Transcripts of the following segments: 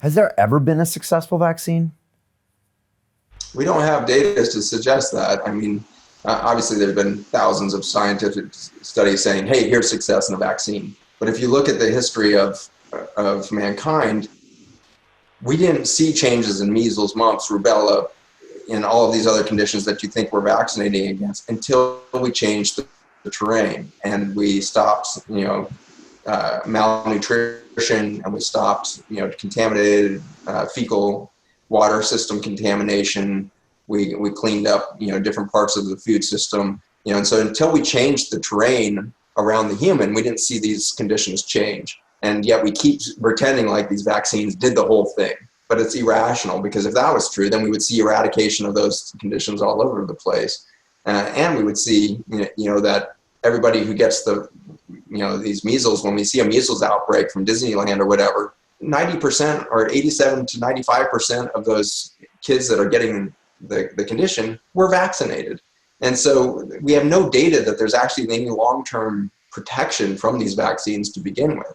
Has there ever been a successful vaccine? We don't have data to suggest that. I mean, obviously there have been thousands of scientific studies saying, hey, here's success in a vaccine. But if you look at the history of mankind, we didn't see changes in measles, mumps, rubella, and all of these other conditions that you think we're vaccinating against until we changed the terrain and we stopped, malnutrition, and we stopped, contaminated fecal water system contamination. We cleaned up, different parts of the food system, and so until we changed the terrain around the human, we didn't see these conditions change. And yet we keep pretending like these vaccines did the whole thing. But it's irrational, because if that was true, then we would see eradication of those conditions all over the place. And we would see, that everybody who gets these measles, when we see a measles outbreak from Disneyland or whatever, 90% or 87 to 95% of those kids that are getting the condition were vaccinated. And so we have no data that there's actually any long-term protection from these vaccines to begin with.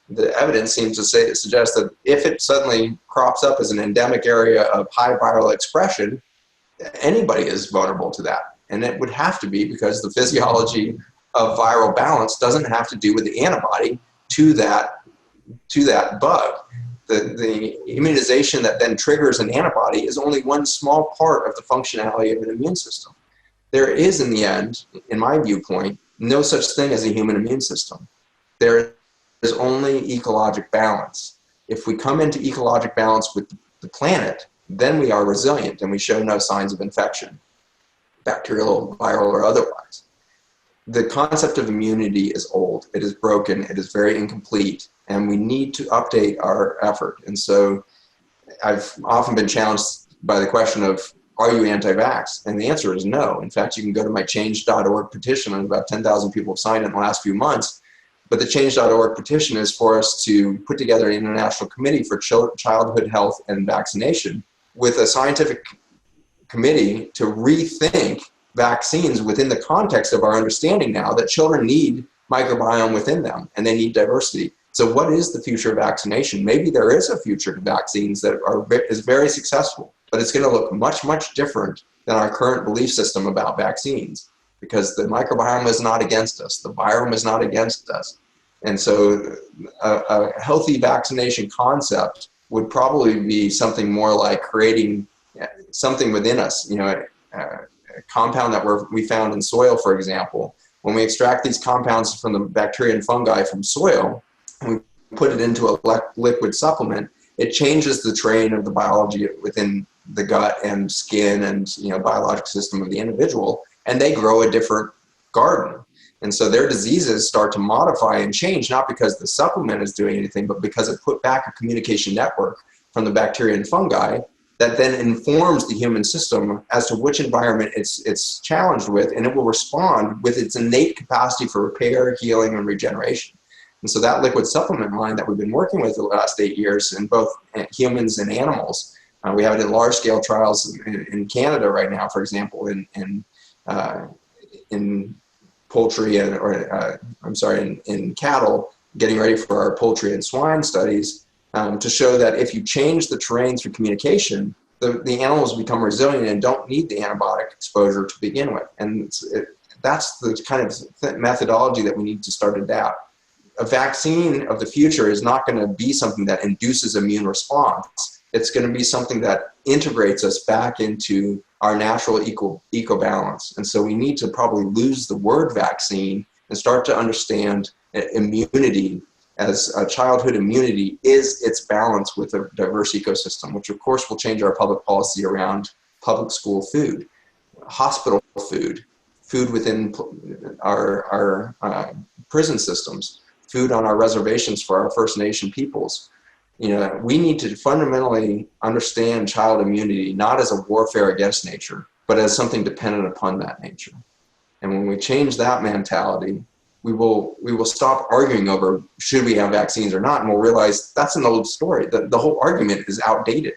The evidence seems to suggest that if it suddenly crops up as an endemic area of high viral expression, anybody is vulnerable to that. And it would have to be, because the physiology of viral balance doesn't have to do with the antibody to that bug. The immunization that then triggers an antibody is only one small part of the functionality of an immune system. There is, in the end, in my viewpoint, no such thing as a human immune system. There is only ecologic balance. If we come into ecologic balance with the planet, then we are resilient and we show no signs of infection, bacterial, viral, or otherwise. The concept of immunity is old. It is broken. It is very incomplete. And we need to update our effort. And so I've often been challenged by the question of, are you anti-vax? And the answer is no. In fact, you can go to my change.org petition, and about 10,000 people have signed it in the last few months. But the change.org petition is for us to put together an international committee for childhood health and vaccination, with a scientific committee to rethink vaccines within the context of our understanding now that children need microbiome within them and they need diversity. So what is the future of vaccination? Maybe there is a future to vaccines that is very successful, but it's going to look much, much different than our current belief system about vaccines, because the microbiome is not against us. The virome is not against us. And so a healthy vaccination concept would probably be something more like creating something within us, a compound that we found in soil, for example. When we extract these compounds from the bacteria and fungi from soil, and we put it into a liquid supplement, it changes the terrain of the biology within the gut and skin and biologic system of the individual, and they grow a different garden. And so their diseases start to modify and change, not because the supplement is doing anything, but because it put back a communication network from the bacteria and fungi that then informs the human system as to which environment it's challenged with, and it will respond with its innate capacity for repair, healing, and regeneration. And so that liquid supplement line that we've been working with the last 8 years in both humans and animals, we have it in large-scale trials in Canada right now, for example, in poultry in cattle, getting ready for our poultry and swine studies, to show that if you change the terrain through communication, the animals become resilient and don't need the antibiotic exposure to begin with. And that's the kind of methodology that we need to start to adapt. A vaccine of the future is not going to be something that induces immune response. It's going to be something that integrates us back into our natural eco balance. And so we need to probably lose the word vaccine and start to understand immunity as a childhood immunity is its balance with a diverse ecosystem, which of course will change our public policy around public school food, hospital food, food within our prison systems, food on our reservations for our First Nation peoples. We need to fundamentally understand child immunity not as a warfare against nature, but as something dependent upon that nature. And when we change that mentality, we will stop arguing over should we have vaccines or not, and we'll realize that's an old story. The whole argument is outdated.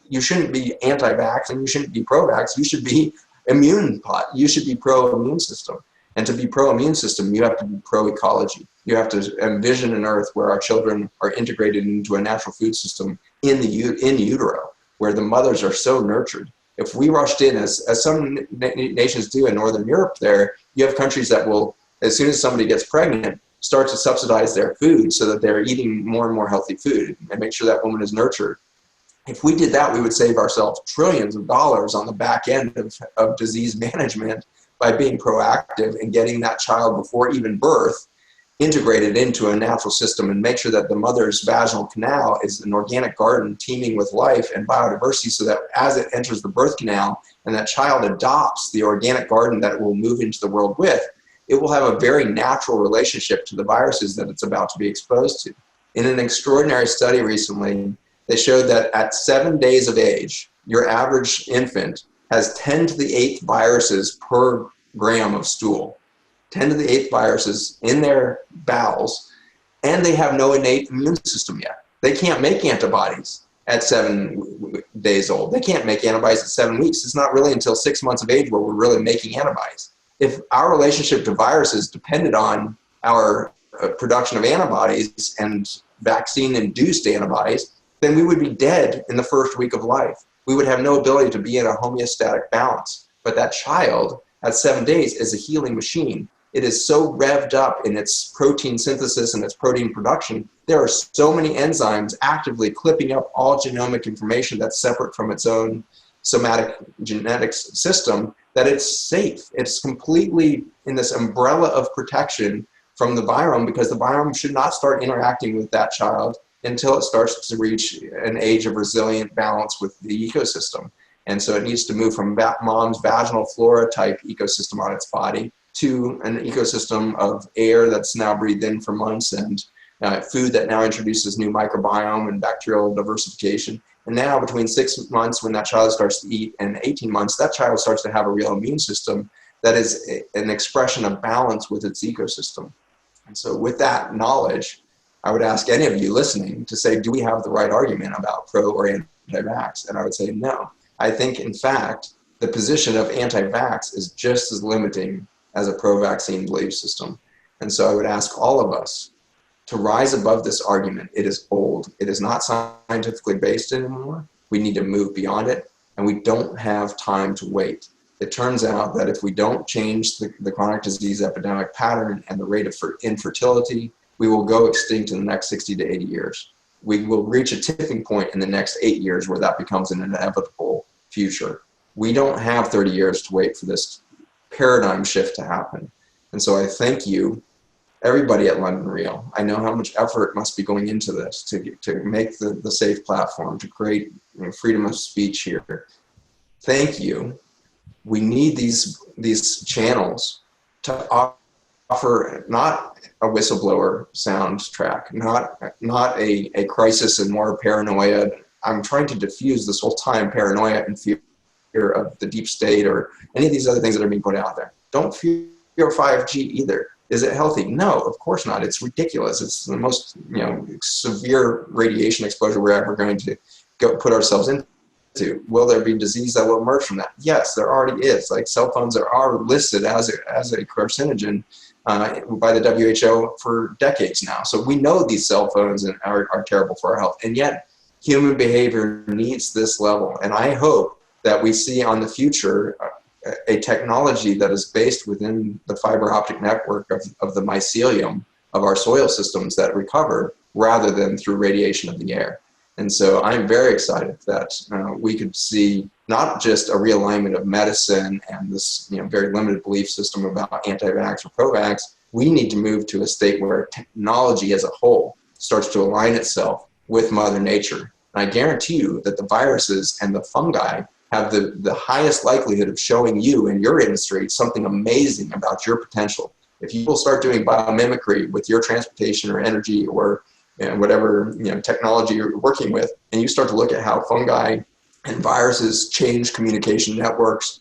You shouldn't be anti-vax and you shouldn't be pro-vax. You should be you should be pro-immune system. And to be pro-immune system, you have to be pro-ecology. You have to envision an Earth where our children are integrated into a natural food system in utero, where the mothers are so nurtured. If we rushed in, as some nations do in Northern Europe there, you have countries that will, as soon as somebody gets pregnant, start to subsidize their food so that they're eating more and more healthy food and make sure that woman is nurtured. If we did that, we would save ourselves trillions of dollars on the back end of disease management by being proactive and getting that child before even birth integrated into a natural system and make sure that the mother's vaginal canal is an organic garden teeming with life and biodiversity, so that as it enters the birth canal and that child adopts the organic garden that it will move into the world with, it will have a very natural relationship to the viruses that it's about to be exposed to. In an extraordinary study recently, they showed that at 7 days of age, your average infant has 10 to the 8th viruses per gram of stool. 10 to the 8th viruses in their bowels, and they have no innate immune system yet. They can't make antibodies at 7 days old. They can't make antibodies at 7 weeks. It's not really until 6 months of age where we're really making antibodies. If our relationship to viruses depended on our production of antibodies and vaccine-induced antibodies, then we would be dead in the first week of life. We would have no ability to be in a homeostatic balance. But that child at 7 days is a healing machine. It is so revved up in its protein synthesis and its protein production. There are so many enzymes actively clipping up all genomic information that's separate from its own somatic genetics system that it's safe. It's completely in this umbrella of protection from the virome, because the virome should not start interacting with that child until it starts to reach an age of resilient balance with the ecosystem. And so it needs to move from mom's vaginal flora type ecosystem on its body to an ecosystem of air that's now breathed in for months, and food that now introduces new microbiome and bacterial diversification. And now between 6 months when that child starts to eat and 18 months, that child starts to have a real immune system that is an expression of balance with its ecosystem. And so with that knowledge, I would ask any of you listening to say, do we have the right argument about pro or anti-vax? And I would say no. I think, in fact, the position of anti-vax is just as limiting as a pro-vaccine belief system. And so I would ask all of us to rise above this argument. It is old. It is not scientifically based anymore. We need to move beyond it, and we don't have time to wait. It turns out that if we don't change the chronic disease epidemic pattern and the rate of infertility, we will go extinct in the next 60 to 80 years. We will reach a tipping point in the next 8 years where that becomes an inevitable future. We don't have 30 years to wait for this paradigm shift to happen. And so I thank you, everybody at London Real. I know how much effort must be going into this to make the safe platform, to create freedom of speech here. Thank you. We need these channels to offer not a whistleblower soundtrack, not a crisis and more paranoia. I'm trying to diffuse this whole time paranoia and fear of the deep state or any of these other things that are being put out there. Don't fear 5G either. Is it healthy? No, of course not. It's ridiculous. It's the most severe radiation exposure we're ever going to go put ourselves into. Will there be disease that will emerge from that? Yes, there already is. Like cell phones are listed as a carcinogen by the WHO for decades now. So we know these cell phones are terrible for our health. And yet human behavior needs this level. And I hope that we see on the future a technology that is based within the fiber optic network of the mycelium of our soil systems that recover, rather than through radiation of the air. And so I'm very excited that we could see not just a realignment of medicine and this very limited belief system about anti-vax or pro-vax. We need to move to a state where technology as a whole starts to align itself with Mother Nature. And I guarantee you that the viruses and the fungi have the highest likelihood of showing you in your industry something amazing about your potential. If you will start doing biomimicry with your transportation or energy or whatever technology you're working with, and you start to look at how fungi and viruses change communication networks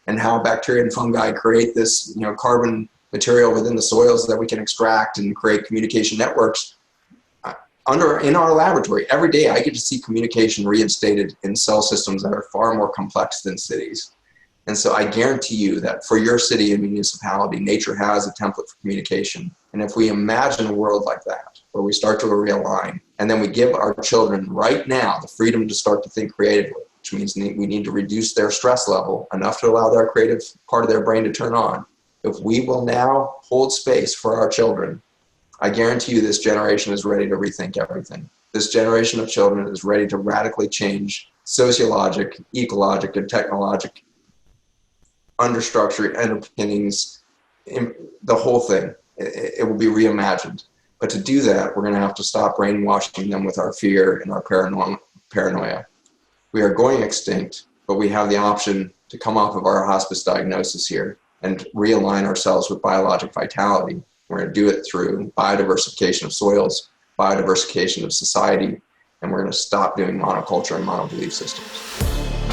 and how bacteria and fungi create this carbon material within the soils that we can extract and create communication networks. In our laboratory, every day I get to see communication reinstated in cell systems that are far more complex than cities. And so I guarantee you that for your city and municipality, nature has a template for communication. And if we imagine a world like that, where we start to realign, and then we give our children right now the freedom to start to think creatively, which means we need to reduce their stress level enough to allow their creative part of their brain to turn on. If we will now hold space for our children, I guarantee you this generation is ready to rethink everything. This generation of children is ready to radically change sociologic, ecologic, and technologic understructure, underpinnings, the whole thing. It will be reimagined. But to do that, we're going to have to stop brainwashing them with our fear and our paranoia. We are going extinct, but we have the option to come off of our hospice diagnosis here and realign ourselves with biologic vitality. We're going to do it through biodiversification of soils, biodiversification of society, and we're going to stop doing monoculture and monobelief systems.